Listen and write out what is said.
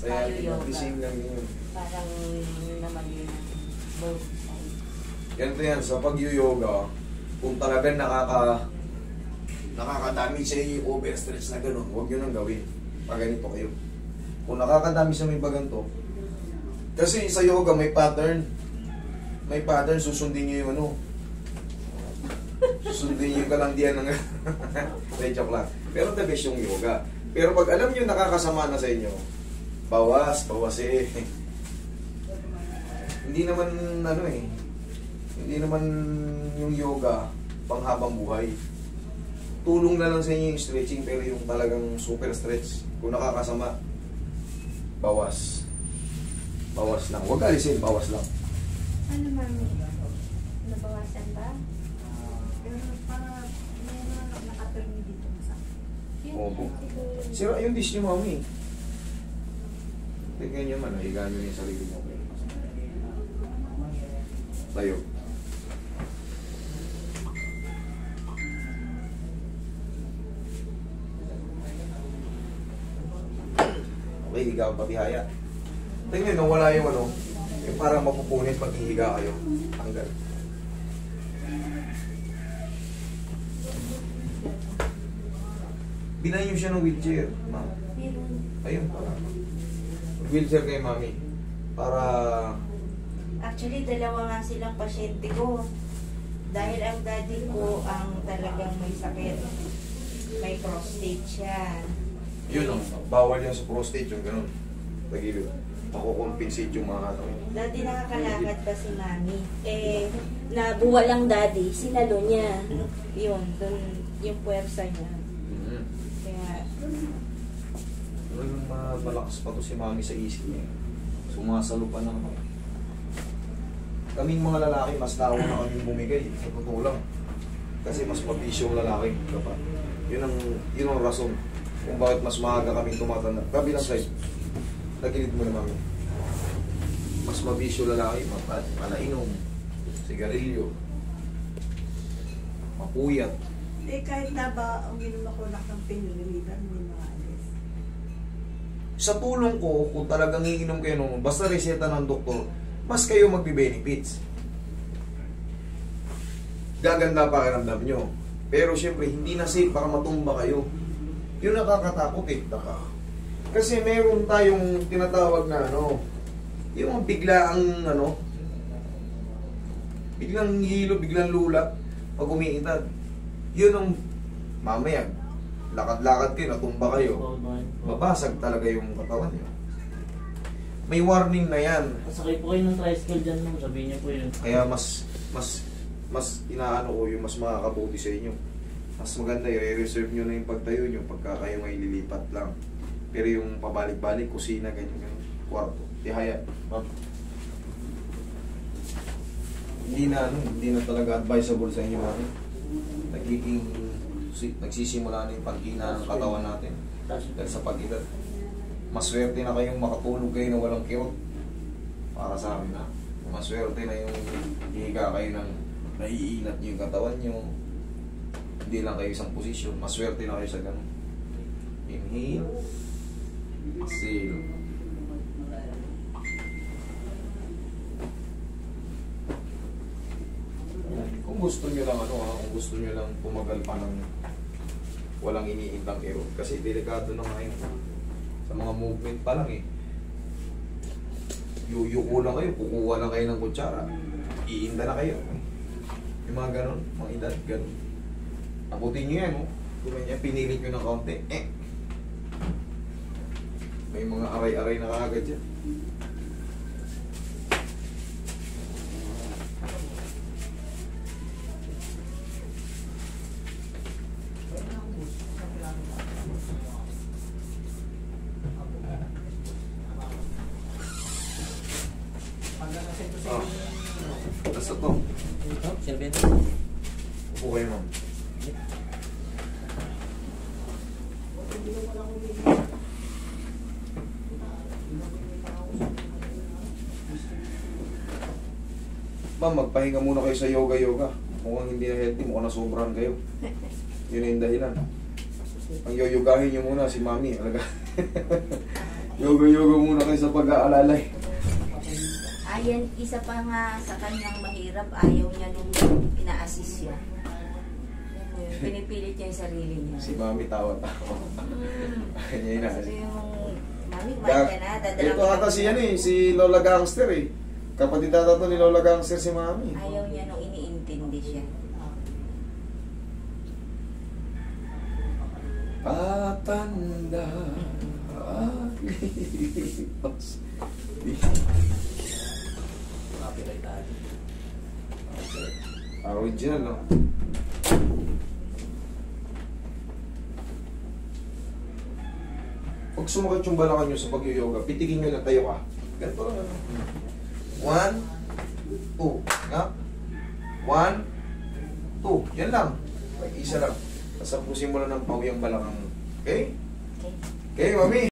Kaya Yoga. gising lang yun. Parang naman yun. Both sides. Ganito yan, sa pag-yoga, kung talagang nakakadami sa inyo yung overstretch na gano'n, huwag nyo nang gawin. Pag ganito kayo. Kung nakakadami sa may baganto, kasi sa yoga may pattern. May pattern, susundin nyo yung ano. Susundin nyo yung kalandian ng... joke lang. Pero the best yung yoga. Pero pag alam nyo nakakasama na sa inyo, bawas eh. Hindi naman ano eh. Hindi naman yung yoga panghabang buhay. Tulong na lang sa inyo yung stretching, pero yung talagang super stretch, kung nakakasama, bawas. Bawas lang. Huwag alisin, bawas lang. Ano mami? Nabawasan ba? Pero para meron nakaturn dito sa. Opo. Sira yung dish niyo, mami. Tingnan niyo man, higaan niyo yung sarili niyo. Tayo. Okay, higa ang pabihaya. Tingnan nyo, wala yung ano, yung parang mapupunit pag hihiga kayo. Tanggal. Binayin nyo siya ng wheelchair, ma'am. Meron. Ayun, para. Wheelchair kay mami. Para... Actually, dalawa nga silang pasyente ko. Dahil ang daddy ko ang talagang may sakit. May prostate siya. Yun ang bawal yan sa prostate, yung ganun. Tagilid. Makukompensate yung mga ano. Daddy, nakakalakad pa si mami. Eh, nabuwal ang daddy, sinalo niya. Yun, dun yung puwersa niya. Kaya, Talagang malakas pa to si mami sa isip niya. Sumasalo pa na. Kaming mga lalaki, mas nauna na kaming bumigay. Sa totoo lang. Kasi mas mabisyong lalaki. Kapag. Yun ang rason kung bakit mas maaga kaming tumatanda. Kabilang side. Tagilid mo na mami. Mas mabisyo lalaki, malainom, sigarilyo, mapuyat. Eh kahit na ba ang ginom ako ng pain reliever, hindi maalis. Sa tulong ko, kung talagang iinom kayo nung basta reseta ng doktor, mas kayo magbe-benefits. Gaganda pakiramdam nyo. Pero syempre, hindi na safe, baka matumba kayo. Yun nakakatakot eh. Kasi meron tayong tinatawag na ano, yung biglaang ano, biglang hilo, biglang lula pag umiidad. Yun ang mamaya, lakad-lakad kayo, natumba kayo, mabasag talaga yung katawan nyo. May warning na yan. Masakay po kayo ng tricycle dyan, no? Sabihin niyo po yun. Kaya mas inaano ko yung mas makakabuti sa inyo. Mas maganda i-reserve nyo na yung pagtayo nyo pagka kayo may lilipat lang. Pero yung pabalik-balik, kusina, ganyan, kwarto. Tihaya. Hindi na talaga advisable sa inyo natin. Nagsisimula na yung pag-ina ng katawan natin. Dahil sa pag-edad. Maswerte na kayong makatulog kayo na walang kirot. Para sa amin na. Maswerte na yung hihiga kayo ng naiinat nyo yung katawan nyo. Hindi lang kayo isang posisyon. Maswerte na kayo sa ganun. Inhale. Exhale. Kung gusto nyo lang kung gusto nyo lang tumagal pa ng walang iniintang error. Kasi delikado na nga yun. Sa mga movement pa lang eh. Yuyuko lang kayo, kukuha lang kayo ng kutsara. Iinda na kayo. Yung mga ganon, mga edad, ganon. Abutin nyo yan, kung yan, pinilit nyo ng kaunti, may mga aray-aray na kaagad yan. Basta to. Upo kayo, ma'am. Ma'am, magpahinga muna kayo sa yoga-yoga. Mukhang hindi na healthy, mukhang nasobrahan kayo. Yun yung dahilan. Ang yoyogahin nyo muna si mami. Alaga. Yoga-yoga muna kayo sa pag-aalalay. Ayan, isa pa nga sa kanyang mahirap, ayaw niya nung ina-assist siya. Pinipilit niya yung sarili niya. Si Mami tawa-tawa. Kanya Sabi ina. yung, Mami, kumain ka na, dadala Ito ko ata lang." si yan eh, si Lola Gangster eh. Kapatid ata to ni Lola Gangster si Mami. Ayaw niya nung iniintindi siya. Patanda alipas. Copyright tayo. Original, no? Pag sumakit yung balakang nyo sa pag-yoga, pitigin nyo lang, tayo ka. Ganito lang, ano? 1, 2. Nga? 1, 2. Yan lang. Isa lang. Tapos pusin mo lang ng pawi ang balakang. Okay? Okay? Okay, Mami.